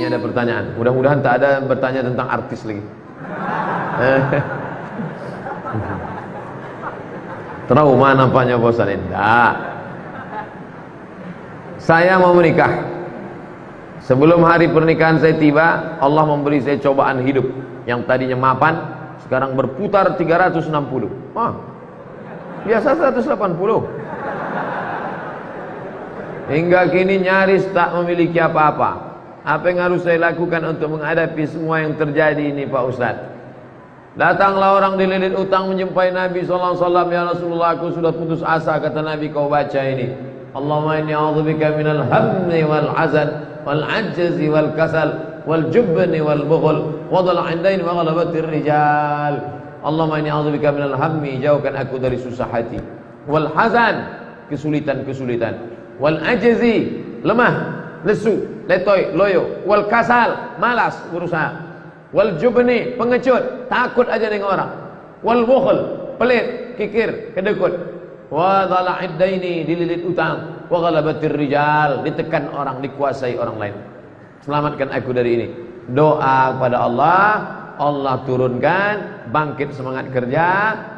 Ini ada pertanyaan. Mudah-mudahan tak ada bertanya tentang artis lagi. Trauma nampaknya bosan. Tidak. Saya mau menikah. Sebelum hari pernikahan saya tiba, Allah memberi saya cobaan hidup. Yang tadinya mapan, sekarang berputar 360. Biasa 180. Hingga kini nyaris tak memiliki apa-apa. Apa yang harus saya lakukan untuk menghadapi semua yang terjadi ini, Pak Ustaz? Datanglah orang dililit utang menjumpai Nabi SAW. Ya Rasulullah, aku sudah putus asa. Kata Nabi, kau baca ini. Allahumma inni a'udzubika minal hammi wal hazan wal ajzi wal kasal wal jubni wal bughul wa dhal'indain wa ghalabatir rijal. Allahumma inni a'udzubika minal hammi, jauhkan aku dari susah hati, wal hazan, kesulitan-kesulitan, wal ajzi, lemah, lesu, letoy, loyo, wal kasal, malas berusaha, wal jubni, pengecut, takut aja dengan orang, wal bukhl, pelit, kikir, kedekut, wa dhal'indaini, dililit utang, wa ghalabatir rijal, ditekan orang, dikuasai orang lain. Selamatkan aku dari ini. Doa kepada Allah, Allah turunkan bangkit semangat kerja,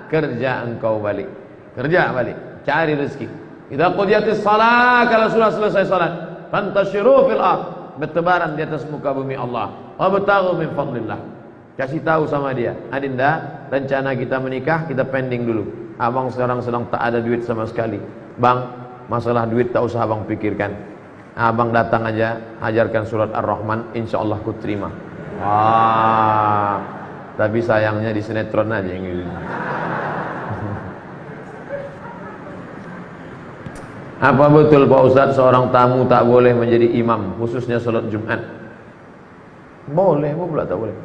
kerja engkau balik. Kerja balik, cari rezeki. Idza qudiyatis shalah, kalau sudah selesai salat, fantashiru fil ardh, bertebaran di atas muka bumi Allah. Wabtaghu min fadlillah. Kasih tahu sama dia, Adinda, rencana kita menikah kita pending dulu. Abang sekarang sedang tak ada duit sama sekali. Bang, masalah duit tak usah abang pikirkan. Abang datang aja, ajarkan surat Ar-Rahman, insyaallah ku terima. Tapi sayangnya di sinetron aja yang ini. Apa betul Pak Ustaz seorang tamu tak boleh menjadi imam, khususnya salat Jumat? Boleh, apa pula tak boleh?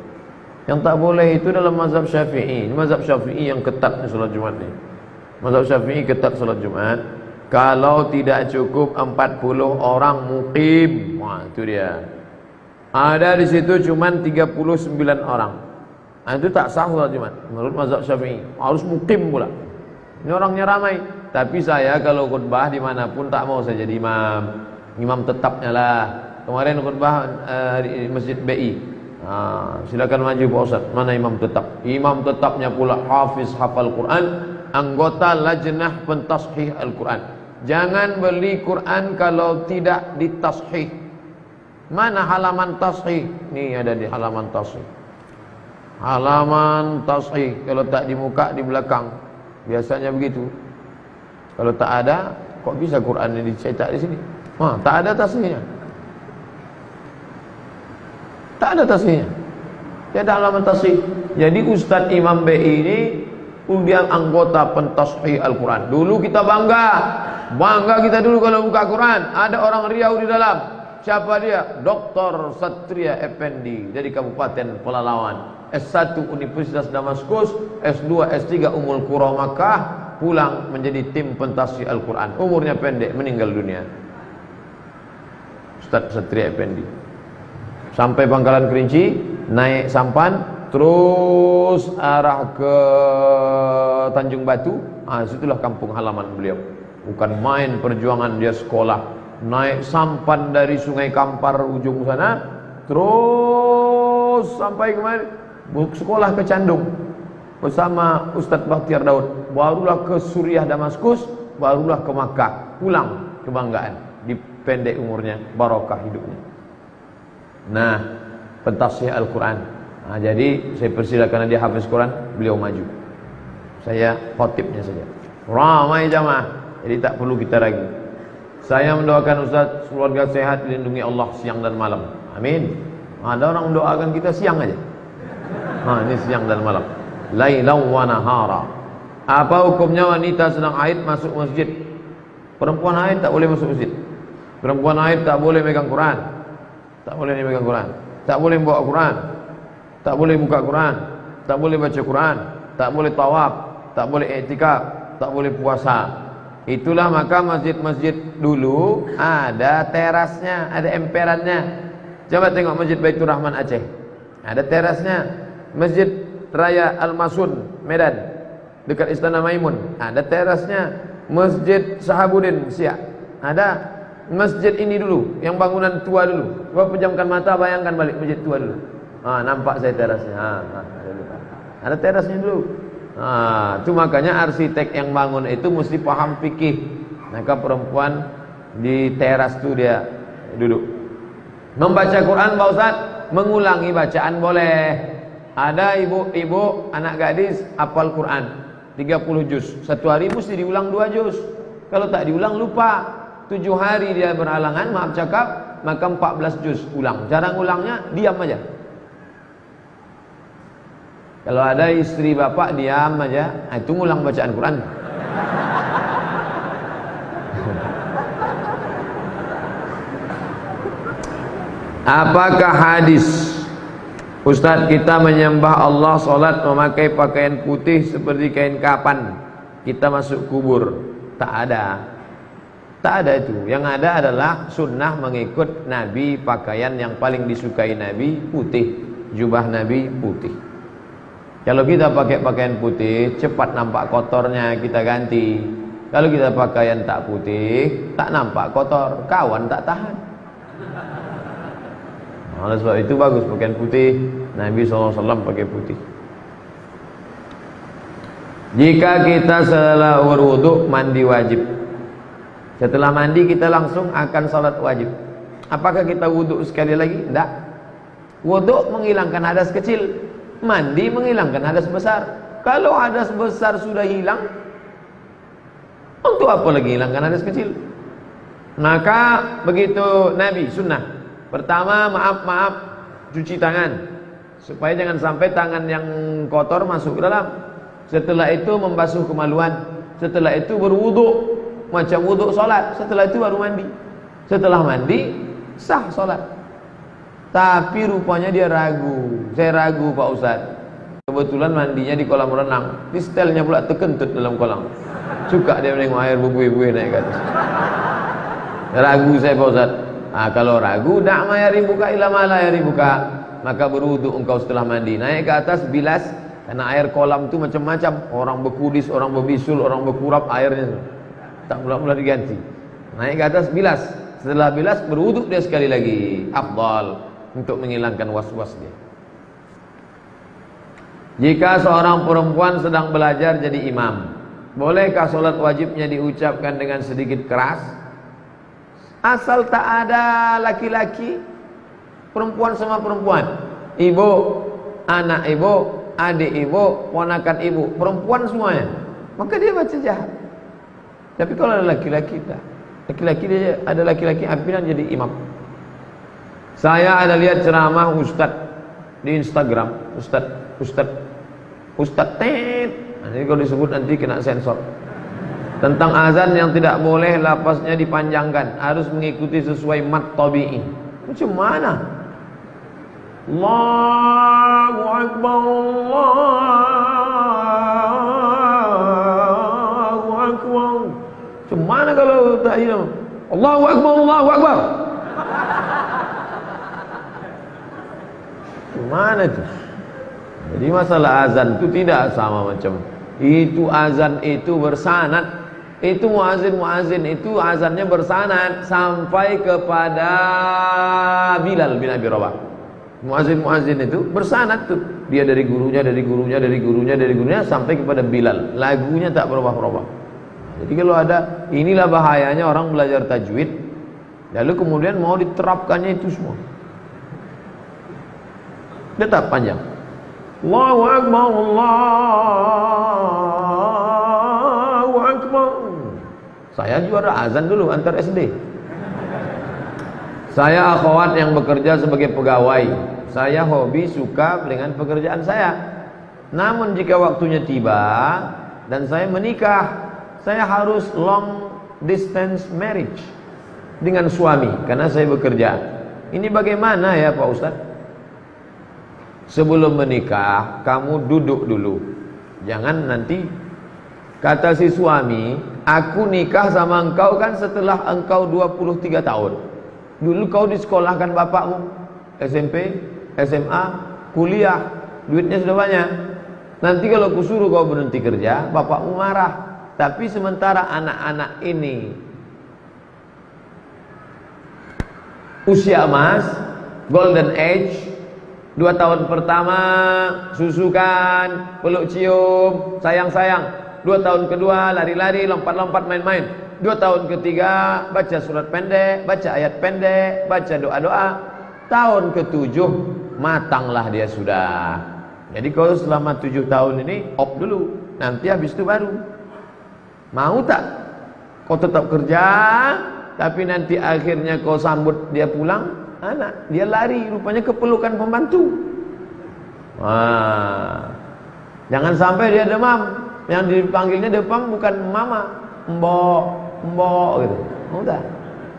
Yang tak boleh itu dalam mazhab Syafi'i. Mazhab Syafi'i yang ketat ni salat Jumat ni. Mazhab Syafi'i ketat salat Jumat. Kalau tidak cukup 40 orang muqim, wah itu dia. Ada di situ cuman 39 orang. Itu tak sah salat Jumat menurut mazhab Syafi'i. Harus muqim pula. Ini orangnya ramai. Tapi saya kalau khutbah dimanapun tak mau saya jadi imam. Imam tetapnya lah. Kemarin khutbah di Masjid BI. Silakan maju Pak Ustaz. Mana imam tetap? Imam tetapnya pula hafiz hafal Quran, anggota lajnah pentashih Al-Quran. Jangan beli Quran kalau tidak ditashih. Mana halaman tashih? Nih ada di halaman tashih. Halaman tashih. Kalau tak di muka, di belakang. Biasanya begitu. Kalau tak ada, kok bisa Quran ini dicetak di sini? Tak ada tashihnya. Tak ada tashihnya. Tidak ada halaman tashih. Jadi Ustadz Imam BI ini dia anggota pentashih Al-Quran. Dulu kita bangga kita dulu kalau buka Quran. Ada orang Riau di dalam. Siapa dia? Dr. Satria Effendi dari Kabupaten Pelalawan. S1 Universitas Damaskus, S2, S3 Ummul Qura Makkah, pulang menjadi tim pentashih Al-Quran. Umurnya pendek, meninggal dunia. Ustaz Satria Effendi. Sampai Pangkalan Kerinci, naik sampan, terus arah ke Tanjung Batu. Situlah kampung halaman beliau. Bukan main perjuangan dia sekolah. Naik sampan dari Sungai Kampar ujung sana, terus sampai kemana? Sekolah ke Candung bersama Ustadz Bakhtiar Daud. Barulah ke Suriah Damaskus, barulah ke Makkah. Pulang kebanggaan. Dipendek umurnya, barokah hidupnya. Nah, pentashih Al-Quran. Jadi saya persilakan dia hafiz Quran, beliau maju. Saya khotibnya saja. Ramai jamaah. Jadi tak perlu kita ragu. Saya mendoakan Ustaz keluarga sehat, dilindungi Allah siang dan malam. Amin. Ada orang mendoakan kita siang aja. Ini siang dan malam. Lailan wa nahara. Apa hukumnya wanita sedang haid masuk masjid? Perempuan haid tak boleh masuk masjid. Perempuan haid tak boleh megang Quran. Tak boleh megang Quran. Tak boleh bawa Quran. Tak boleh buka Quran. Tak boleh baca Quran. Tak boleh tawaf. Tak boleh i'tikaf. Tak boleh puasa. Itulah maka masjid-masjid dulu ada terasnya, ada emperannya. Coba tengok Masjid Baitur Rahman Aceh. Ada terasnya. Masjid Raya Al-Masun Medan dekat Istana Maimun, ada terasnya. Masjid Sahabuddin Siak ada. masjid ini dulu, yang bangunan tua dulu. Coba pejamkan mata, bayangkan balik masjid tua dulu. Nampak saya terasnya. Ada terasnya dulu. Itu makanya arsitek yang bangun itu mesti paham fikih. Maka perempuan di teras itu dia duduk. Membaca Quran Pak Ustaz, mengulangi bacaan boleh. Ada ibu-ibu anak gadis hafal Quran 30 juz. Satu hari mesti diulang 2 juz. Kalau tak diulang lupa. 7 hari dia berhalangan, maaf cakap, maka 14 juz ulang. Cara ngulangnya diam aja. Kalau ada istri bapak diam aja, itu ngulang bacaan Quran. Apakah hadis Ustaz kita menyembah Allah, solat memakai pakaian putih seperti kain kapan kita masuk kubur? Tak ada. Tak ada itu. Yang ada adalah sunnah mengikut Nabi, pakaian yang paling disukai Nabi putih, jubah Nabi putih. Kalau kita pakai pakaian putih, cepat nampak kotornya, kita ganti. Kalau kita pakaian tak putih, tak nampak kotor, kawan tak tahan. Oleh sebab itu bagus pakaian putih. Nabi SAW pakai putih. Jika kita setelah berwudu mandi wajib, setelah mandi kita langsung akan salat wajib. Apakah kita wudu sekali lagi? Tidak. Wudu menghilangkan hadas kecil, mandi menghilangkan hadas besar. Kalau hadas besar sudah hilang, untuk apa lagi hilangkan hadas kecil? Maka begitu Nabi sunnah. Pertama maaf cuci tangan, supaya jangan sampai tangan yang kotor masuk ke dalam. Setelah itu membasuh kemaluan. Setelah itu berwudu, macam wudu solat. Setelah itu baru mandi. Setelah mandi sah solat. Tapi rupanya dia ragu. Saya ragu Pak Ustaz. Kebetulan mandinya di kolam renang. Di setelnya pula terkentut dalam kolam. Suka dia menengok air berbuih-buih naik ke atas. Ragu saya Pak Ustaz. Kalau ragu, dak ma yaribuka ila ma la yaribuka, maka berwudu engkau setelah mandi. Naik ke atas bilas, karena air kolam itu macam-macam. Orang berkudis, orang berbisul, orang berkurap airnya. Tak mula-mula diganti. Naik ke atas bilas. Setelah bilas berwudu dia sekali lagi. Afdal untuk menghilangkan was-was dia. Jika seorang perempuan sedang belajar jadi imam, bolehkah solat wajibnya diucapkan dengan sedikit keras? Asal tak ada laki-laki, perempuan sama perempuan, ibu, anak ibu, adik ibu, ponakan ibu, perempuan semuanya, maka dia baca jahat. Tapi kalau ada laki-laki tak, laki-laki dia ada laki-laki pimpinan jadi imam. Saya ada lihat ceramah ustaz di Instagram, ustaz tet. Nanti kalau disebut nanti kena sensor. Tentang azan yang tidak boleh lafaznya dipanjangkan, harus mengikuti sesuai mat tabi'i. Macam mana? Allahu Akbar, Allahu Akbar. Macam mana kalau tak ini? Allahu Akbar, Allahu Akbar. Macam mana itu? Jadi masalah azan itu tidak sama macam itu. Azan itu bersanad. Itu muazin itu azannya bersanad sampai kepada Bilal bin Abi Rabah. Muazin itu bersanad tuh. Dia dari gurunya sampai kepada Bilal. Lagunya tak berubah-ubah. Jadi kalau ada, inilah bahayanya orang belajar tajwid lalu kemudian mau diterapkannya itu semua. Tetap panjang. Allahu Akbar, Allahu Akbar. Saya juara azan dulu antar SD. Saya akhwat yang bekerja sebagai pegawai. Saya hobi suka dengan pekerjaan saya. Namun jika waktunya tiba dan saya menikah, saya harus long distance marriage dengan suami karena saya bekerja. Ini bagaimana ya Pak Ustaz? Sebelum menikah, kamu duduk dulu. Jangan nanti kata si suami, aku nikah sama engkau kan setelah engkau 23 tahun. Dulu kau disekolahkan bapakmu, SMP, SMA, kuliah, duitnya sudah banyak. Nanti kalau kusuruh kau berhenti kerja, bapakmu marah. Tapi sementara anak-anak ini usia emas, golden age. 2 tahun pertama susukan, peluk cium, sayang-sayang. 2 tahun kedua lari-lari, lompat-lompat, main-main. 2 tahun ketiga baca surat pendek, baca ayat pendek, baca doa-doa. Tahun ke-7 matanglah dia sudah. Jadi kalau selama 7 tahun ini op dulu, nanti habis itu baru. Mau tak? Kau tetap kerja, tapi nanti akhirnya kau sambut dia pulang, anak dia lari, rupanya kepelukan pembantu. Wah, jangan sampai dia demam. Yang dipanggilnya demam bukan mama, mbok, mbok gitu. Udah,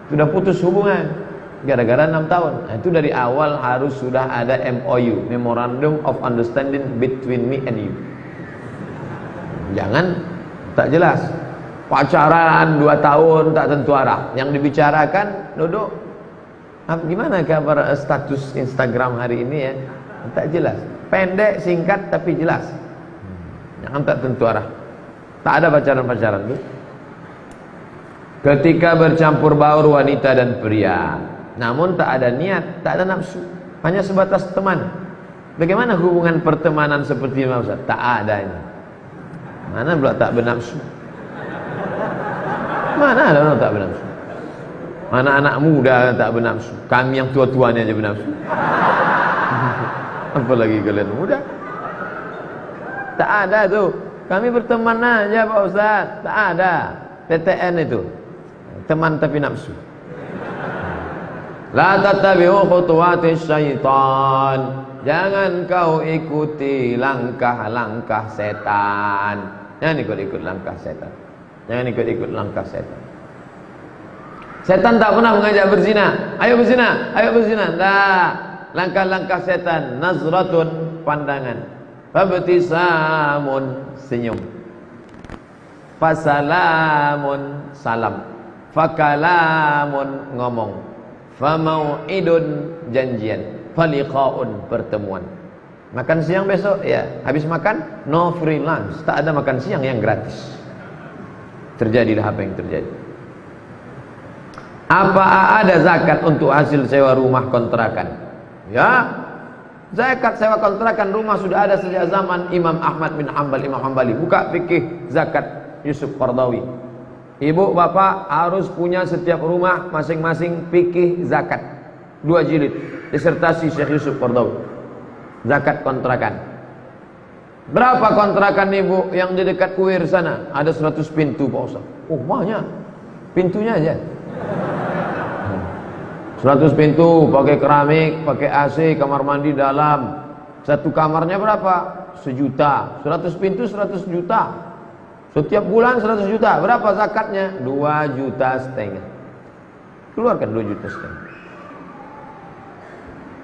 sudah putus hubungan gara-gara 6 tahun. Nah, itu dari awal harus sudah ada MOU, Memorandum of Understanding between me and you. Jangan tak jelas. Pacaran 2 tahun tak tentu arah. Yang dibicarakan, duduk, gimana kabar status Instagram hari ini ya? Tak jelas. Pendek, singkat tapi jelas. Jangan tak tentu arah. Tak ada pacaran-pacaran tuh. Ketika bercampur baur wanita dan pria, namun tak ada niat, tak ada nafsu, hanya sebatas teman. Bagaimana hubungan pertemanan seperti ini, Ustaz? Tak ada ini. Mana pula tak bernafsu? Mana ada orang tak bernafsu? Mana anak muda tak bernafsu? Kami yang tua-tuanya aja bernafsu. Apalagi kalian muda. Tak ada tuh. Kami berteman aja Pak Ustaz. Tak ada. TTN itu. Teman tapi nafsu. La tattabi'u khutuwatis syaitan. Jangan kau ikuti langkah-langkah setan. Jangan ikut-ikut langkah setan. Jangan ikut-ikut langkah setan. Setan tak pernah mengajak berzina. Ayo berzina, ayo berzina. Nah, langkah-langkah setan, nazratun, pandangan. Fabtisamun, senyum. Fasalamun, salam. Fakalamun, ngomong. Famau'idun, janjian. Faliqaun, pertemuan. Makan siang besok, ya. Habis makan, no free lunch. Tak ada makan siang yang gratis. Terjadilah apa yang terjadi. Apa ada zakat untuk hasil sewa rumah kontrakan? Ya, zakat sewa kontrakan rumah sudah ada sejak zaman Imam Ahmad bin Hanbal, Imam Hanbali. Buka fikih zakat Yusuf Qardawi. Ibu bapak harus punya setiap rumah masing-masing fikih zakat. 2 jilid disertasi Syekh Yusuf Qardawi. Zakat kontrakan. Berapa kontrakan ibu yang di dekat kuir sana? Ada 100 pintu Pak Ustaz. Oh banyak. Pintunya aja 100 pintu, pakai keramik, pakai AC, kamar mandi dalam. Satu kamarnya berapa? 1 juta. 100 pintu 100 juta. Setiap bulan 100 juta. Berapa zakatnya? 2,5 juta. Keluarkan 2,5 juta.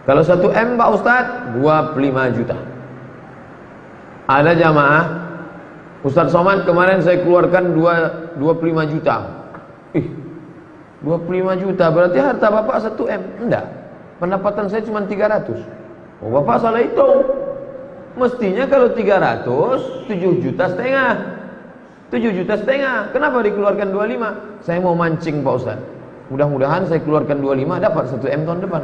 Kalau 1 M Pak Ustaz, 25 juta. Ada jamaah, Ustaz Somad kemarin saya keluarkan 25 juta. 25 juta berarti harta bapak 1 M. Enggak, pendapatan saya cuma 300. Oh bapak salah hitung. Mestinya kalau 300 7,5 juta. 7,5 juta. Kenapa dikeluarkan 25? Saya mau mancing Pak Ustaz. Mudah-mudahan saya keluarkan 25 dapat 1 M tahun depan.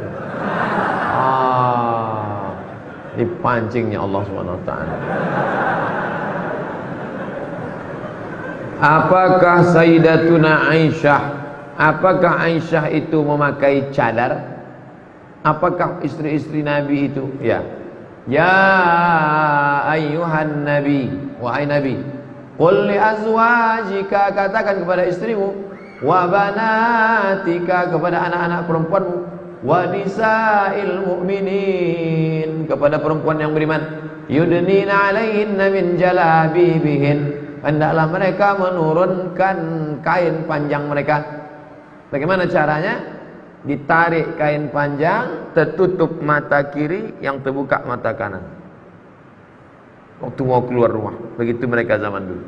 Dipancingnya Allah SWT. Apakah Sayyidatuna Aisyah, apakah Aisyah itu memakai cadar? Apakah istri-istri Nabi itu? Ya. Ya ayyuhan Nabi, wahai Nabi, qul li azwajika, katakan kepada istrimu, wa banatika, kepada anak-anak perempuanmu, wa nisa'il mu'minin, kepada perempuan yang beriman, yudnina alaihinna min jalabibihin, hendaklah mereka menurunkan kain panjang mereka. Bagaimana caranya? Ditarik kain panjang, tertutup mata kiri, yang terbuka mata kanan waktu mau keluar rumah. Begitu mereka zaman dulu.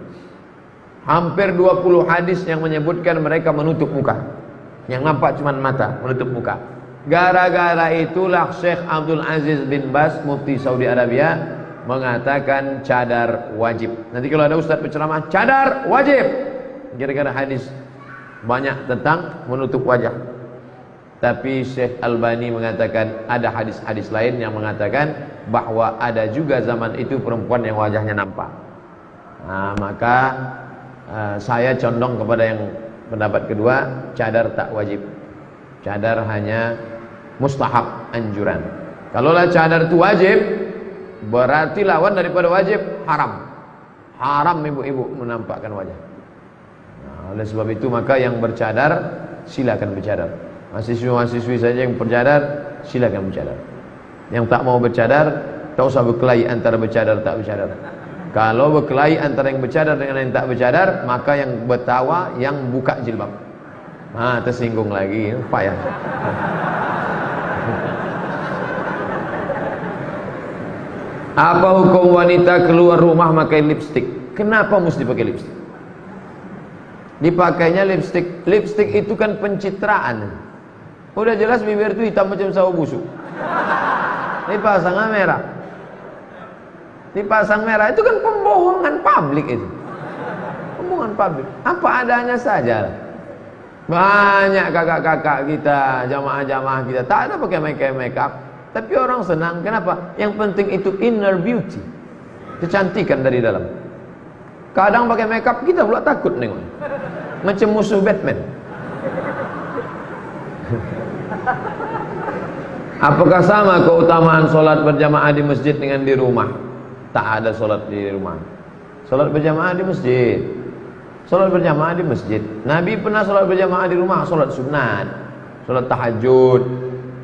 Hampir 20 hadis yang menyebutkan mereka menutup muka. Yang nampak cuma mata, menutup muka. Gara-gara itulah Syekh Abdul Aziz bin Baz, mufti Saudi Arabia, mengatakan cadar wajib. Nanti kalau ada ustaz berceramah, cadar wajib. Gara-gara hadis banyak tentang menutup wajah. Tapi Syekh Albani mengatakan ada hadis-hadis lain yang mengatakan bahwa ada juga zaman itu perempuan yang wajahnya nampak. Nah, maka saya condong kepada yang pendapat kedua, cadar tak wajib. Cadar hanya mustahab, anjuran. Kalaulah cadar itu wajib, berarti lawan daripada wajib haram. Haram ibu-ibu menampakkan wajah. Nah, oleh sebab itu maka yang bercadar silakan bercadar. Mahasiswa-mahasiswi saja yang bercadar silakan bercadar. Yang tak mau bercadar tak usah berkelahi antara bercadar tak bercadar. Kalau berkelahi antara yang bercadar dengan yang tak bercadar, maka yang bertawa yang buka jilbab. Nah, tersinggung lagi, payah. Apa hukum wanita keluar rumah pakai lipstik? Kenapa mesti pakai lipstik? Dipakainya lipstik. Lipstik itu kan pencitraan. Udah jelas bibir itu hitam macam sawo busuk. Dipasang merah. Dipasang merah itu kan pembohongan publik itu. Pembohongan publik. Apa adanya saja. Banyak kakak-kakak kita, jamaah-jamaah kita tak ada pakai make up. Tapi orang senang. Kenapa? Yang penting itu inner beauty. Kecantikan dari dalam. Kadang pakai make up kita pula takut nengok. Macam musuh Batman. Apakah sama keutamaan solat berjamaah di masjid dengan di rumah? Tak ada solat di rumah. Solat berjamaah di masjid. Solat berjamaah di masjid. Nabi pernah solat berjamaah di rumah, solat sunat, solat tahajud,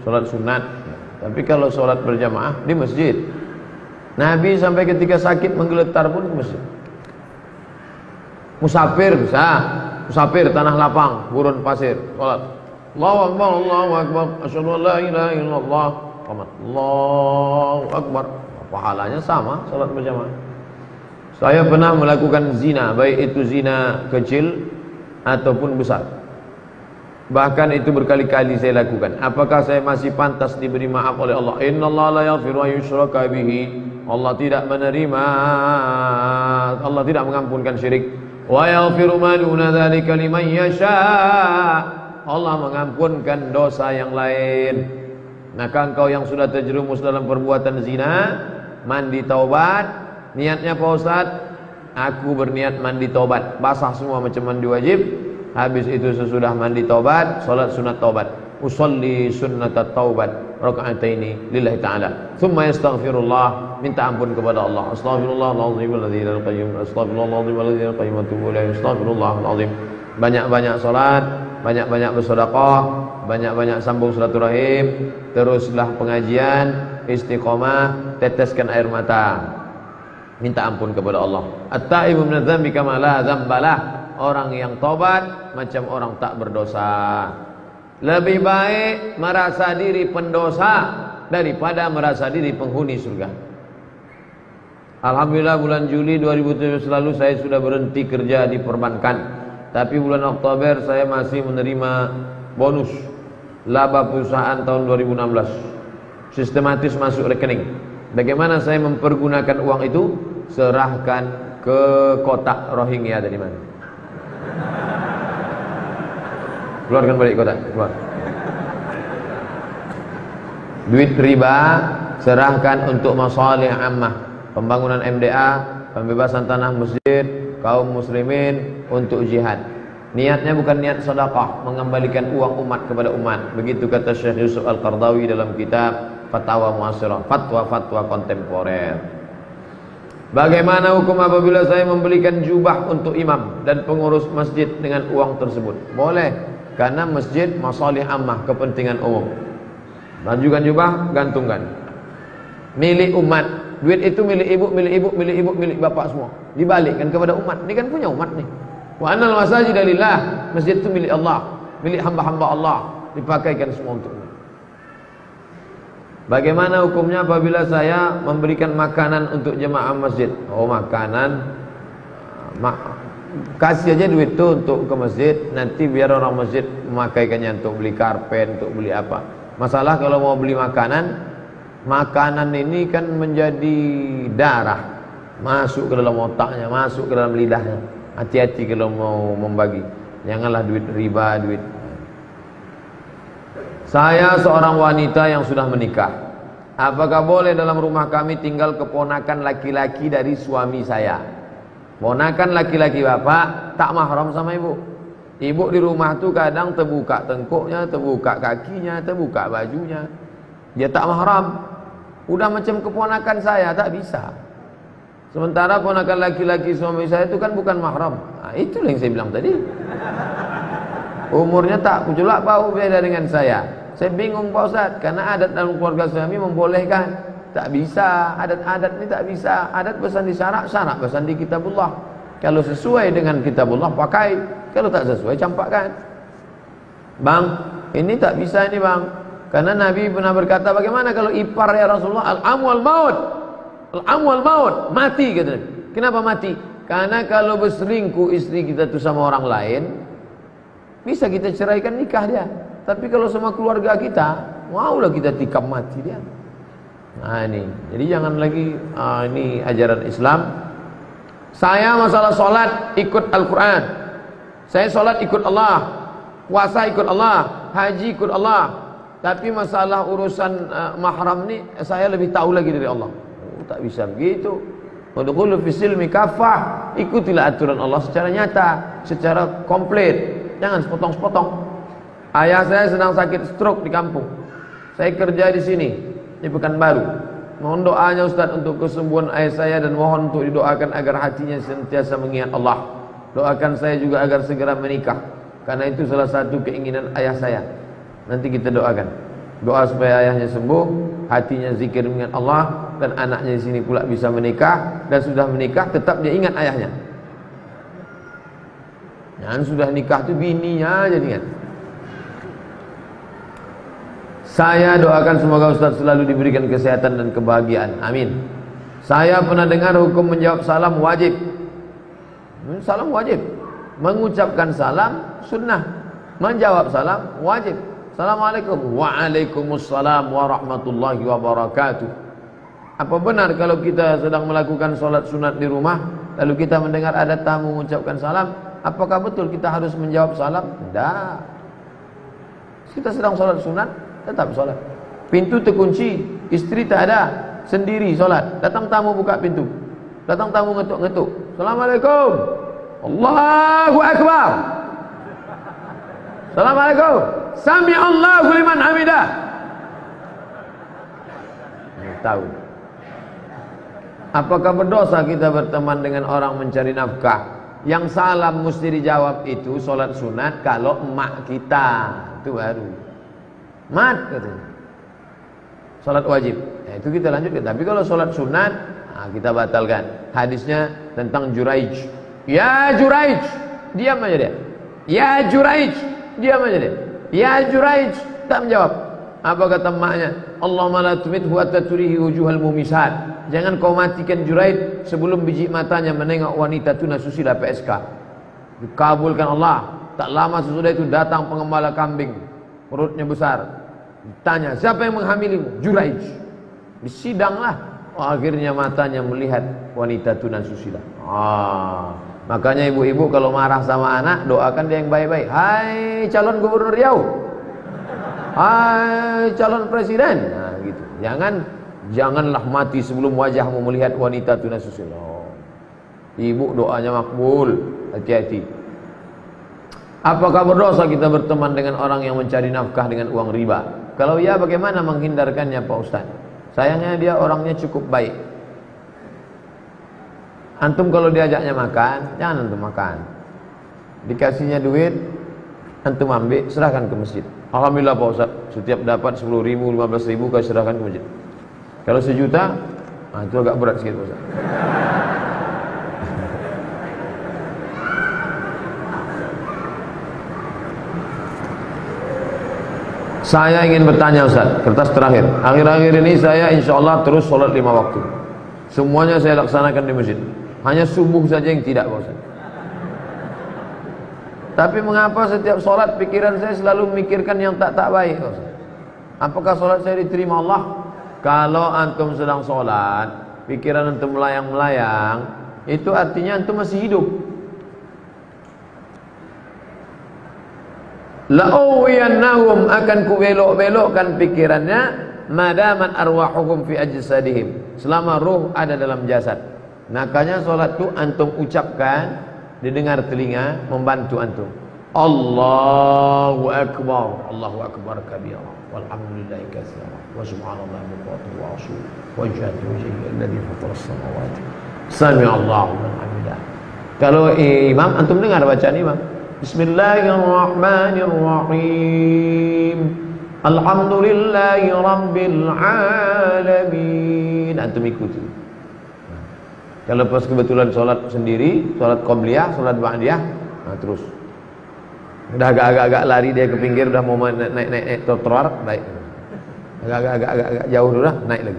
solat sunat. Tapi kalau solat berjamaah di masjid. Nabi sampai ketika sakit menggeletar pun di masjid. Musafir bisa, musafir tanah lapang, gurun pasir, solat. Allahu Akbar, Allahu Akbar, asyhadu an la ilaha illallah, Allahu Akbar. Pahalanya sama salat berjamaah. Saya pernah melakukan zina, baik itu zina kecil ataupun besar. Bahkan itu berkali-kali saya lakukan. Apakah saya masih pantas diberi maaf oleh Allah? Innallaha la yaghfiru an yushraka bihi. Allah tidak menerima, Allah tidak mengampunkan syirik. Wa yaghfiru ma duna dzalika liman yasha. Allah mengampunkan dosa yang lain. Maka engkau yang sudah terjerumus dalam perbuatan zina, mandi taubat. Niatnya Pak Ustaz, aku berniat mandi taubat, basah semua macam mandi wajib. Habis itu sesudah mandi taubat, salat sunat taubat. Usolli sunnatat taubat raka'ataini lillahi ta'ala. Thumma yastaghfirullah, minta ampun kepada Allah. Astaghfirullahalazim alladzi la qayyum. Astaghfirullahalazim alladzi la qayyum atubu ilaih. Astaghfirullahalazim. Banyak-banyak salat, banyak-banyak bersedekah, banyak-banyak sambung silaturahim, teruslah pengajian, istiqomah, teteskan air mata. Minta ampun kepada Allah. At-taibu minadz dzambi kama la dzambalah. Orang yang tobat macam orang tak berdosa. Lebih baik merasa diri pendosa daripada merasa diri penghuni surga. Alhamdulillah bulan Juli 2017 lalu saya sudah berhenti kerja di perbankan. Tapi bulan Oktober saya masih menerima bonus laba perusahaan tahun 2016. Sistematis masuk rekening. Bagaimana saya mempergunakan uang itu? Serahkan ke kotak Rohingya dari mana? Keluarkan balik kotak, keluar. Duit riba serahkan untuk masalih ammah, pembangunan MDA, pembebasan tanah masjid, kaum muslimin, untuk jihad. Niatnya bukan niat sedekah, mengembalikan uang umat kepada umat. Begitu kata Syekh Yusuf Al-Qardawi dalam kitab Fatwa Mu'asirah, fatwa-fatwa kontemporer. Bagaimana hukum apabila saya membelikan jubah untuk imam dan pengurus masjid dengan uang tersebut? Boleh, karena masjid masalih ammah, kepentingan umum. Bajukan jubah, gantungkan. Milik umat. Duit itu milik ibu, milik ibu, milik ibu, milik bapak semua. Dibalikkan kepada umat. Ini kan punya umat nih. Wa annal masajida lillah. Masjid itu milik Allah, milik hamba-hamba Allah. Dipakaikan semua untuk umat. Bagaimana hukumnya apabila saya memberikan makanan untuk jemaah masjid? Oh, makanan, kasih aja duit itu untuk ke masjid. Nanti biar orang masjid memakaikannya untuk beli karpet, untuk beli apa. Masalah kalau mau beli makanan, makanan ini kan menjadi darah, masuk ke dalam otaknya, masuk ke dalam lidahnya. Hati-hati kalau mau membagi. Janganlah duit riba, duit. Saya seorang wanita yang sudah menikah. Apakah boleh dalam rumah kami tinggal keponakan laki-laki dari suami saya? Ponakan laki-laki bapak tak mahram sama ibu. Ibu di rumah tuh kadang terbuka tengkuknya, terbuka kakinya, terbuka bajunya. Dia tak mahram. Udah macam keponakan saya, tak bisa. Sementara ponakan laki-laki suami saya itu kan bukan mahram. Nah, itu yang saya bilang tadi. Umurnya tak kuculak bau beda dengan saya. Saya bingung Pak Ustaz, karena adat dalam keluarga suami membolehkan. Tak bisa, adat-adat ini tak bisa. Adat pesan di syarak, syarak pesan di kitabullah. Kalau sesuai dengan kitabullah pakai, kalau tak sesuai campakkan. Bang, ini tak bisa ini bang. Karena Nabi pernah berkata, bagaimana kalau ipar ya Rasulullah, al-amwal maut. Al-amwal maut, mati kata. Kenapa mati? Karena kalau berselingkuh istri kita itu sama orang lain, bisa kita ceraikan nikah dia. Tapi kalau sama keluarga kita, maulah kita tikam mati dia. Nah ini, jadi jangan lagi ini ajaran Islam. Saya masalah sholat ikut Al-Quran. Saya sholat ikut Allah, puasa ikut Allah, haji ikut Allah. Tapi masalah urusan mahram ni saya lebih tahu lagi dari Allah. Tak bisa begitu. Udkhulu fis silmi kafah. Ikutilah aturan Allah secara nyata, secara komplit. Jangan sepotong-sepotong. Ayah saya sedang sakit stroke di kampung. Saya kerja di sini, di Pekanbaru. Mohon doanya Ustaz untuk kesembuhan ayah saya dan mohon untuk didoakan agar hatinya senantiasa mengingat Allah. Doakan saya juga agar segera menikah. Karena itu salah satu keinginan ayah saya. Nanti kita doakan. Doa supaya ayahnya sembuh, hatinya zikir mengingat Allah, dan anaknya di sini pula bisa menikah, dan sudah menikah tetap dia ingat ayahnya. Yang sudah nikah tu bininya jadi ingat. Saya doakan semoga Ustaz selalu diberikan kesehatan dan kebahagiaan. Amin. Saya pernah dengar hukum menjawab salam wajib. Salam wajib. Mengucapkan salam sunnah. Menjawab salam wajib. Assalamualaikum. Waalaikumsalam warahmatullahi wabarakatuh. Apa benar kalau kita sedang melakukan sholat sunat di rumah, lalu kita mendengar ada tamu mengucapkan salam, apakah betul kita harus menjawab salam? Tidak. Kita sedang sholat sunat, tetap sholat. Pintu terkunci, istri tak ada, sendiri sholat. Datang tamu buka pintu, datang tamu ngetuk-ngetuk, Assalamualaikum, Allahu Akbar, Assalamualaikum, Sami Allahu liman hamidah. Tahu. Apakah berdosa kita berteman dengan orang mencari nafkah? Yang salam mesti dijawab itu sholat sunat kalau emak kita, itu baru. Mat katanya. Salat wajib. Nah, itu kita lanjutkan. Tapi kalau salat sunat, kita batalkan. Hadisnya tentang Juraij. Ya Juraij, diam aja dia. Ya Juraij, diam aja dia. Ya Juraij, tak menjawab. Apa kata emaknya? Allahumma la tumithu hatta turihi wujuhal mumisat. Jangan kau matikan Juraij sebelum biji matanya menengok wanita tuna susila PSK. Dikabulkan Allah. Tak lama sesudah itu datang pengembala kambing, perutnya besar. Tanya, siapa yang menghamilimu? Juraij. Disidanglah. Akhirnya matanya melihat wanita tunasusila. Makanya ibu-ibu kalau marah sama anak, doakan dia yang baik-baik. Hai calon gubernur Riau, hai calon presiden. Nah, gitu. Janganlah mati sebelum wajahmu melihat wanita tunasusila. Ibu doanya makbul. Hati-hati. Apakah berdosa kita berteman dengan orang yang mencari nafkah dengan uang riba? Kalau ya, bagaimana menghindarkannya Pak Ustaz? Sayangnya dia orangnya cukup baik. Antum kalau diajaknya makan, jangan antum makan. Dikasihnya duit, antum ambil, serahkan ke masjid. Alhamdulillah Pak Ustaz, setiap dapat 10.000, 15.000 kau serahkan ke masjid. Kalau 1 juta, itu agak berat sikit Pak Ustaz. Saya ingin bertanya Ustaz, kertas terakhir. Akhir-akhir ini saya insya Allah terus sholat 5 waktu. Semuanya saya laksanakan di masjid. Hanya subuh saja yang tidak Pak Ustaz. Tapi mengapa setiap sholat pikiran saya selalu memikirkan yang tak baik Pak Ustaz? Apakah sholat saya diterima Allah? Kalau antum sedang sholat, pikiran antum melayang-melayang, itu artinya antum masih hidup. la'uwiyannahum, akan ku belok-belokkan pikirannya, madaman arwahuhum fi ajsadihim, selama ruh ada dalam jasad. Makanya salat tu antum ucapkan, didengar telinga, membantu antum. Allahu akbar, Allahu akbar kabira, walhamdulillahi katsira, wa subhanallahi bukratan wa asila, wa jahatu wajhihi alladhi fatara as-samawati, sami'allahu liman hamidah. Kalau imam, antum dengar bacaan imam. Bismillahirrahmanirrahim, alhamdulillahi rabbil alamin, antum ikuti. Kalau pas kebetulan sholat sendiri, sholat qobliyah, sholat ba'diyah, nah terus udah agak-agak lari dia ke pinggir, udah mau naik trotoar, baik. Agak jauh dulu dah, naik lagi.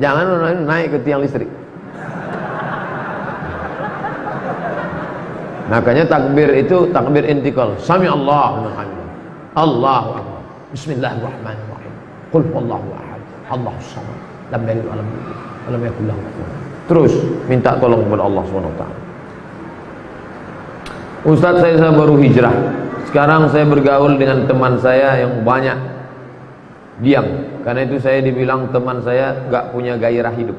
Jangan naik ke tiang listrik. Makanya takbir itu takbir intikal. Sami Allahu liman hamidah. Allahu akbar. Bismillahirrahmanirrahim. Qul huwallahu ahad. Allahus samad. Lam yalid wa lam yulad wa lam yakul lahu kufuwan ahad. Terus minta tolong kepada Allah Subhanahu wa taala. Ustaz, saya baru hijrah. Sekarang saya bergaul dengan teman saya yang banyak diam. Karena itu saya dibilang teman saya gak punya gairah hidup.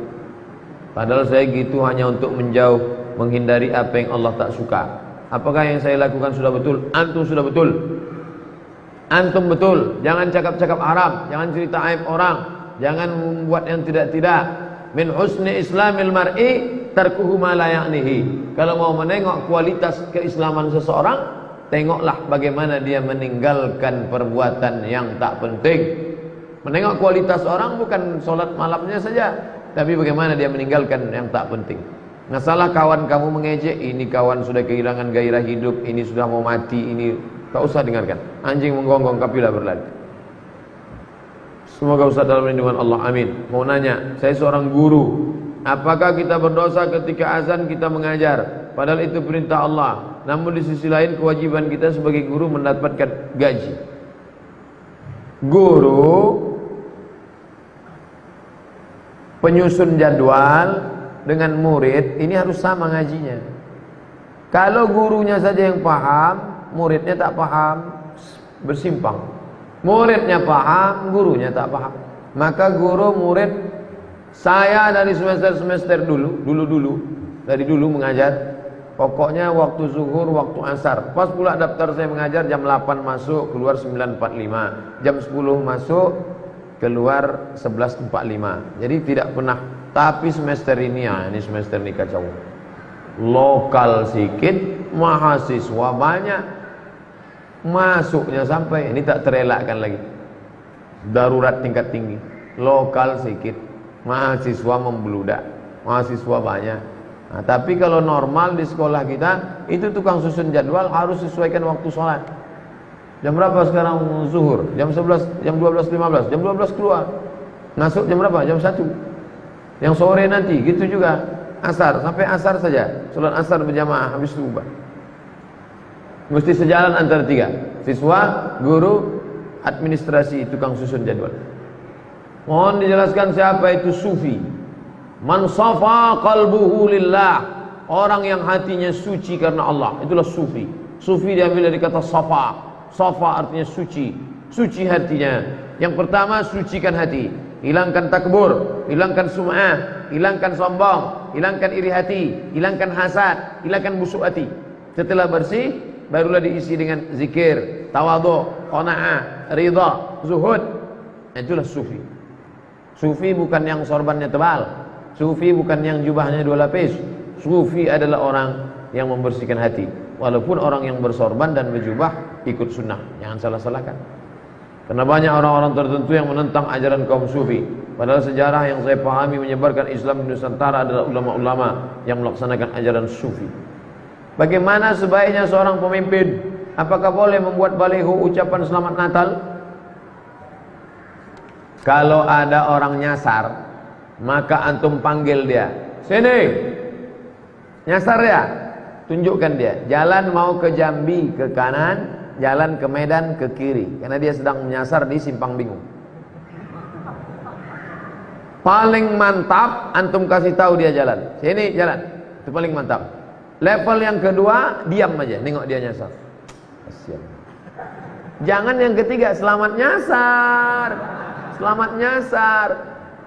Padahal saya gitu hanya untuk menjauh, menghindari apa yang Allah tak suka. Apakah yang saya lakukan sudah betul? Antum sudah betul. Antum betul. Jangan cakap-cakap haram, jangan cerita aib orang, jangan membuat yang tidak-tidak. Min husni islamil mar'i tarkuhu ma la ya'nihi. Kalau mau menengok kualitas keislaman seseorang, tengoklah bagaimana dia meninggalkan perbuatan yang tak penting. Menengok kualitas orang bukan sholat malamnya saja, tapi bagaimana dia meninggalkan yang tak penting. Masalah kawan kamu mengejek, ini kawan sudah kehilangan gairah hidup, ini sudah mau mati, ini tak usah dengarkan. Anjing menggonggong, kapilah berlari. Semoga Ustaz dalam lindungan Allah, amin. Mau nanya, saya seorang guru, apakah kita berdosa ketika azan kita mengajar? Padahal itu perintah Allah. Namun di sisi lain kewajiban kita sebagai guru mendapatkan gaji. Guru penyusun jadwal dengan murid ini harus sama ngajinya. Kalau gurunya saja yang paham, muridnya tak paham, bersimpang. Muridnya paham, gurunya tak paham. Maka guru murid, saya dari semester dari dulu mengajar, pokoknya waktu zuhur, waktu asar. Pas pula daftar saya mengajar jam 8 masuk, keluar 9.45. Jam 10 masuk, keluar 11.45. Jadi tidak pernah. Tapi semester ini, ini semester ini kacau. Lokal sedikit, mahasiswa banyak, masuknya sampai ini tak terelakkan lagi. Darurat tingkat tinggi. Lokal sedikit, mahasiswa membludak, mahasiswa banyak. Nah, tapi kalau normal di sekolah kita, itu tukang susun jadwal harus sesuaikan waktu sholat. Jam berapa sekarang zuhur? Jam 11, jam 12.15, jam 12 keluar. Masuk jam berapa? Jam 1. Yang sore nanti, gitu juga. Asar, sampai asar saja. Sholat asar berjamaah, habis itu ubah. Mesti sejalan antara tiga. Siswa, guru, administrasi, tukang susun jadwal. Mohon dijelaskan siapa itu sufi. Man safa qalbuhu lillah. Orang yang hatinya suci karena Allah, itulah sufi. Sufi diambil dari kata safa. Safa artinya suci. Suci hatinya. Yang pertama, sucikan hati. Hilangkan takbur, hilangkan sum'ah, hilangkan sombong, hilangkan iri hati, hilangkan hasad, hilangkan busuk hati. Setelah bersih, barulah diisi dengan zikir, tawadhu, qanaah, ridha, zuhud. Itulah sufi. Sufi bukan yang sorbannya tebal. Sufi bukan yang jubahnya 2 lapis. Sufi adalah orang yang membersihkan hati. Walaupun orang yang bersorban dan berjubah ikut sunnah, jangan salah-salahkan. Karena banyak orang-orang tertentu yang menentang ajaran kaum sufi. Padahal sejarah yang saya pahami menyebarkan Islam di Nusantara adalah ulama-ulama yang melaksanakan ajaran sufi. Bagaimana sebaiknya seorang pemimpin? Apakah boleh membuat baliho ucapan selamat Natal? Kalau ada orang nyasar, maka antum panggil dia. Sini, nyasar ya. Tunjukkan dia. Jalan mau ke Jambi ke kanan, jalan ke Medan ke kiri. Karena dia sedang menyasar di Simpang Bingung. Paling mantap antum kasih tahu dia jalan. Sini jalan. Itu paling mantap. Level yang kedua, diam aja, nengok dia nyasar. Kasihan. Jangan yang ketiga, selamat nyasar. Selamat nyasar.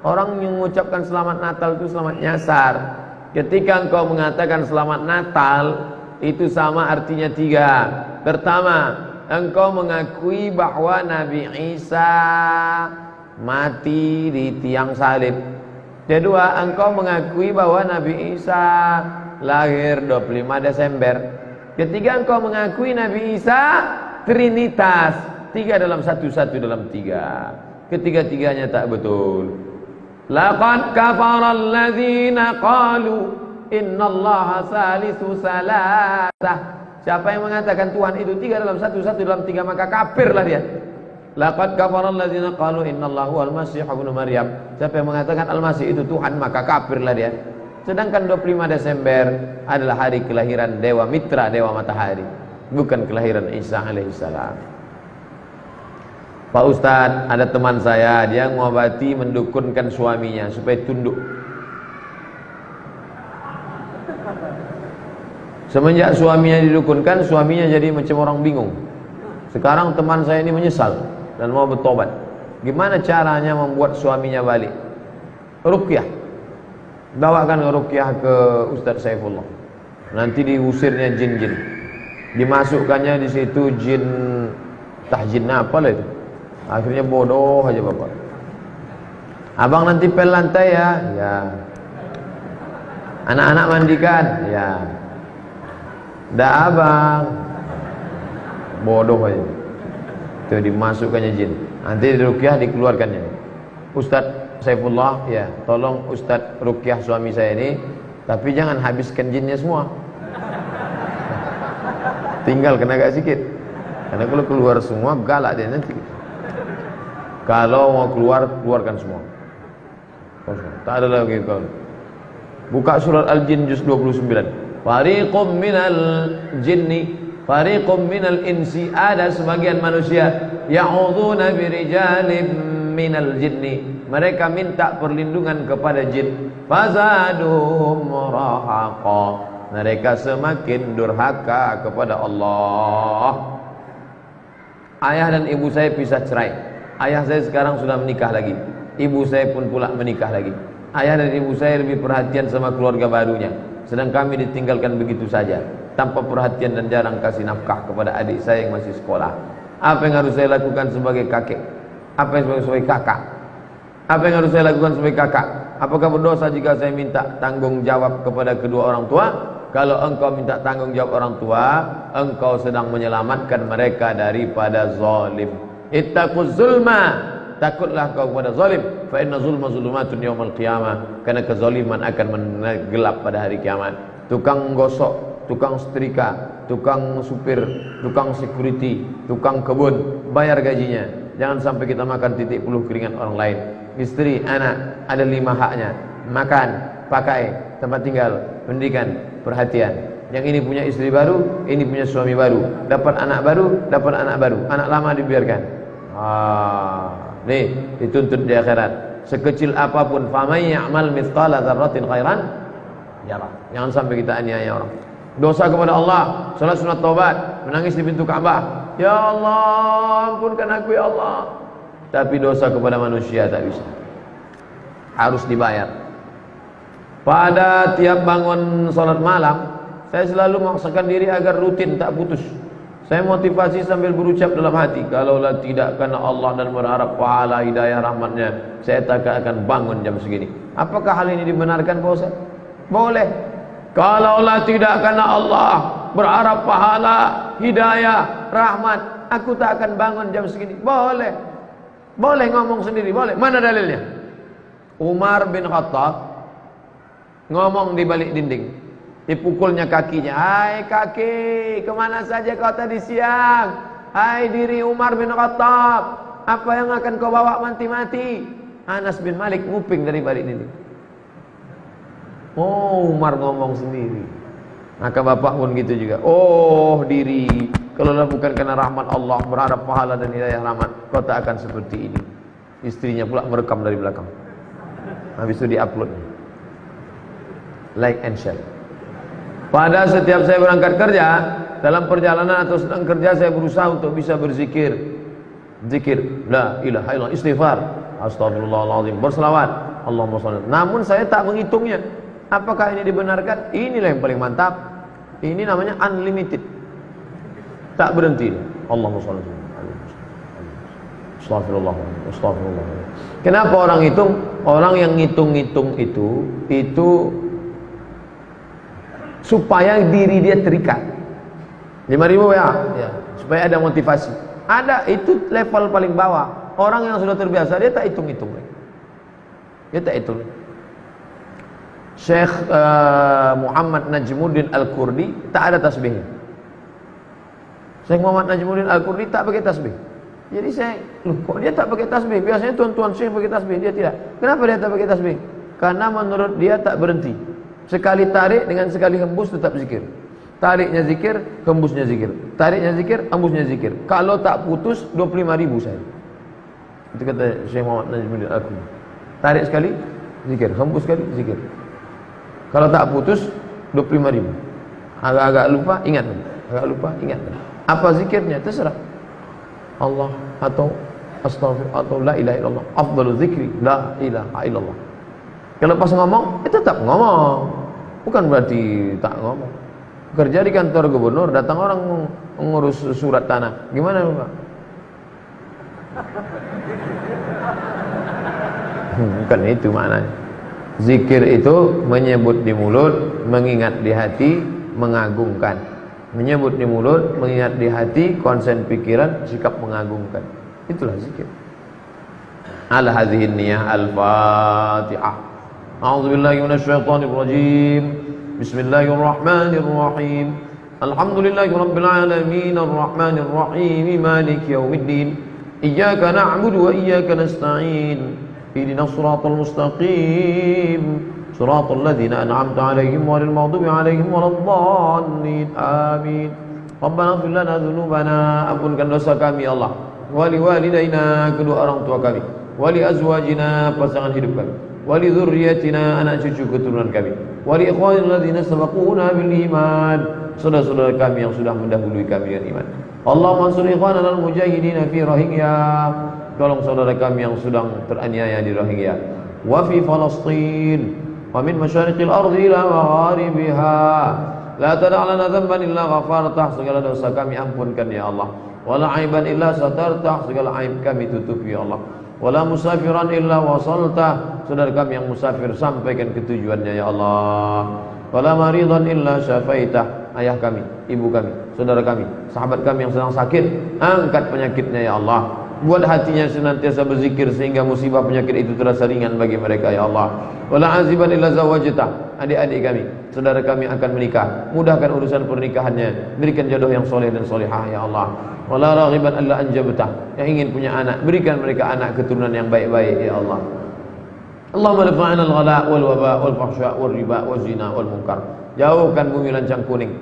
Orang yang mengucapkan selamat Natal itu selamat nyasar. Ketika engkau mengatakan selamat Natal, itu sama artinya tiga. Pertama, engkau mengakui bahwa Nabi Isa mati di tiang salib. Kedua, engkau mengakui bahwa Nabi Isa lahir 25 Desember. Ketiga, engkau mengakui Nabi Isa Trinitas, 3 dalam 1, 1 dalam 3. Ketiga-tiganya tak betul. Laqad kafara alladzina qalu innallaha salisu salasah. Siapa yang mengatakan Tuhan itu 3 dalam 1, 1 dalam 3, maka kafirlah dia. Laqad kafara alladzina qalu innallaha huwal masih ibnu Maryam. Siapa yang mengatakan Al-Masih itu Tuhan, maka kafirlah dia. Sedangkan 25 Desember adalah hari kelahiran Dewa Mitra, Dewa Matahari, bukan kelahiran Isa alaihissalam. Pak Ustadz, ada teman saya, dia ngobati mendukunkan suaminya supaya tunduk. Semenjak suaminya didukunkan, suaminya jadi macam orang bingung. Sekarang teman saya ini menyesal dan mau bertobat. Gimana caranya membuat suaminya balik? Ruqyah. Bawakan ruqyah ke Ustadz Saifullah. Nanti diusirnya jin-jin. Dimasukkannya di situ jin, tah jin apa lah itu. Akhirnya bodoh aja bapak. Abang nanti pel lantai ya. Ya. Anak-anak mandikan. Ya. Dah abang. Bodoh aja. Itu dimasukkannya jin. Nanti di ruqyah dikeluarkannya. Ustadz Saifullah, ya, tolong Ustadz ruqyah suami saya ini, tapi jangan habiskan jinnya semua. Tinggal kena agak sedikit. Karena kalau keluar semua galak dia nanti. Kalau mau keluar, keluarkan semua. Tak ada lagi kalau. Buka surat Al-Jin juz 29. Fariqum minal jinni, fariqum minal insi, ada sebagian manusia ya'udzuuna birijalin minal jinni, mereka minta perlindungan kepada jin. Fazaduhum rahaqa, mereka semakin durhaka kepada Allah. Ayah dan ibu saya pisah cerai. Ayah saya sekarang sudah menikah lagi. Ibu saya pun pula menikah lagi. Ayah dan ibu saya lebih perhatian sama keluarga barunya, sedang kami ditinggalkan begitu saja, tanpa perhatian dan jarang kasih nafkah kepada adik saya yang masih sekolah. Apa yang harus saya lakukan sebagai kakek? Apa yang sebagai kakak? Apa yang harus saya lakukan sebagai kakak? Apakah berdosa jika saya minta tanggung jawab kepada kedua orang tua? Kalau engkau minta tanggung jawab orang tua, engkau sedang menyelamatkan mereka daripada zalim. Ittaquz zulma, takutlah kau kepada zalim. Fa inna zulma zulumatun yaumal qiyamah, karena kezaliman akan menggelap pada hari kiamat. Tukang gosok, tukang setrika, tukang supir, tukang security, tukang kebun, bayar gajinya. Jangan sampai kita makan titik puluh keringat orang lain. Istri, anak, ada 5 haknya. Makan, pakai, tempat tinggal, pendidikan, perhatian. Yang ini punya istri baru, ini punya suami baru. Dapat anak baru, dapat anak baru. Anak lama dibiarkan. Nih, dituntut di akhirat. Sekecil apapun, faman ya'mal mithqala dzarratin khairan yarah. Jangan sampai kita aniaya orang. Dosa kepada Allah, salat sunat taubat, menangis di pintu Ka'bah. Ya Allah, ampunkan aku ya Allah. Tapi dosa kepada manusia tak bisa. Harus dibayar. Pada tiap bangun salat malam, saya selalu memaksakan diri agar rutin, tak putus. Saya motivasi sambil berucap dalam hati, kalaulah tidak karena Allah dan berharap pahala hidayah rahmatnya, saya tak akan bangun jam segini. Apakah hal ini dibenarkan Pak Ustaz? Boleh. Kalaulah tidak karena Allah berharap pahala hidayah rahmat, aku tak akan bangun jam segini. Boleh. Boleh ngomong sendiri, boleh. Mana dalilnya? Umar bin Khattab ngomong di balik dinding, dipukulnya kakinya. Hai kaki, kemana saja kau tadi siang? Hai diri Umar bin Khattab, apa yang akan kau bawa mati-mati? Anas bin Malik nguping dari balik dinding. Oh, Umar ngomong sendiri. Maka bapak pun gitu juga. Oh diri, kalau bukan karena rahmat Allah, berharap pahala dan hidayah rahmat, kau tak akan seperti ini. Istrinya pula merekam dari belakang. Habis itu diupload. Like and share. Pada setiap saya berangkat kerja, dalam perjalanan atau sedang kerja saya berusaha untuk bisa berzikir. Zikir la ilaha illallah, istighfar, astagfirullahaladzim, berselawat, Allahumma shalli. Namun saya tak menghitungnya. Apakah ini dibenarkan? Inilah yang paling mantap. Ini namanya unlimited. Tak berhenti. Allahumma shalli. Astagfirullah, astagfirullah. Kenapa orang hitung? Orang yang ngitung-ngitung itu supaya diri dia terikat. 5.000 ya, supaya ada motivasi. Ada, itu level paling bawah. Orang yang sudah terbiasa dia tak hitung-hitung lagi. Dia tak hitung. Syekh Muhammad Najmuddin Al-Kurdi tak ada tasbihnya. Syekh Muhammad Najmuddin Al-Kurdi tak pakai tasbih. Jadi saya, kok dia tak pakai tasbih? Biasanya tuan-tuan syekh pakai tasbih, dia tidak. Kenapa dia tak pakai tasbih? Karena menurut dia tak berhenti. Sekali tarik dengan sekali hembus tetap zikir. Tariknya zikir, hembusnya zikir. Tariknya zikir, hembusnya zikir. Kalau tak putus 25.000 saya. Itu kata Syekh Muhammad Najmuddin Al-Kurdi. Tarik sekali, zikir. Hembus sekali, zikir. Kalau tak putus 25.000. Agak-agak lupa, ingat. Agak lupa, ingat. Apa zikirnya? Terserah. Allah atau astaghfir atau la ilaha illallah. Afdalul zikri la ilaha illallah. Kalau pas ngomong, tetap ngomong. Bukan berarti tak ngomong. Kerja di kantor gubernur, datang orang mengurus surat tanah. Gimana Pak? Bukan itu maknanya. Zikir itu menyebut di mulut, mengingat di hati, mengagungkan. Menyebut di mulut, mengingat di hati, konsen pikiran, sikap mengagungkan. Itulah zikir. Ala hadhihi niyah al-Fatihah. A'udzubillahi minasyaitonir rajim. Bismillahirrahmanirrahim. Alhamdulillahi rabbil alamin, arrahmanir rahim, maliki yaumiddin. Iyyaka na'budu wa iyyaka nasta'in. Ihdinas siratal mustaqim. Siratal ladzina an'amta 'alaihim ghairil maghdubi 'alaihim waladdallin. Amin. Rabbana ighfir lana dzunubana, ampunkan dosa kami ya Allah. Wa liwalidaina, kedua orang tua kami. Wa li azwajina, pasangan hidup kami. Wa li dzurriyyatina, anak cucu keturunan kami. Wa li ikhwanil ladzina sabaquna bil iman, saudara-saudara kami yang sudah mendahului kami dengan iman. Allahumma ansur ikhwanana al-mujahidin fi Rohingya, tolong saudara kami yang sedang teraniaya di Rohingya. Wa fi Palestin, wa min masyariqil ardi ila magharibiha, la tada' lana dhanban illa ghafartah, segala dosa kami ampunkan ya Allah. Wala aiban illa satartah, segala aib kami tutupi ya Allah. Wala musafiran illa wasaltah, saudara kami yang musafir sampaikan ke tujuannya ya Allah. Wala maridan illa syafaitah, ayah kami, ibu kami, saudara kami, sahabat kami yang sedang sakit, angkat penyakitnya ya Allah. Buat hatinya senantiasa berzikir sehingga musibah penyakit itu terasa ringan bagi mereka ya Allah. Wala aziban illa zawajtah, adik-adik kami, saudara kami akan menikah, mudahkan urusan pernikahannya, berikan jodoh yang soleh dan solehah ya Allah. Wala raghiban illa anjabtah, yang ingin punya anak, berikan mereka anak keturunan yang baik-baik ya Allah. Allahumma rfa'na al-ghala wal waba wal fahsya wal riba wal zina wal munkar. Jauhkan bumi lancang kuning,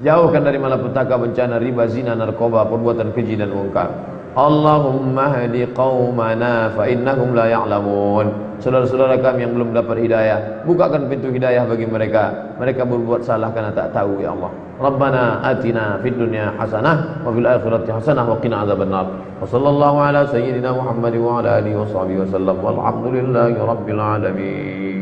jauhkan dari malapetaka, bencana, riba, zina, narkoba, perbuatan keji dan munkar. Allahumma hadi qaumana fa innahum la ya'lamun. Saudara-saudara kami yang belum dapat hidayah, bukakan pintu hidayah bagi mereka. Mereka berbuat salah karena tak tahu ya Allah. Rabbana atina fid dunya hasanah wa fil akhirati hasanah wa qina adzabannar. Wa sallallahu ala sayyidina Muhammad wa ala alihi wa sahbihi wasallam. Walhamdulillahi rabbil alamin.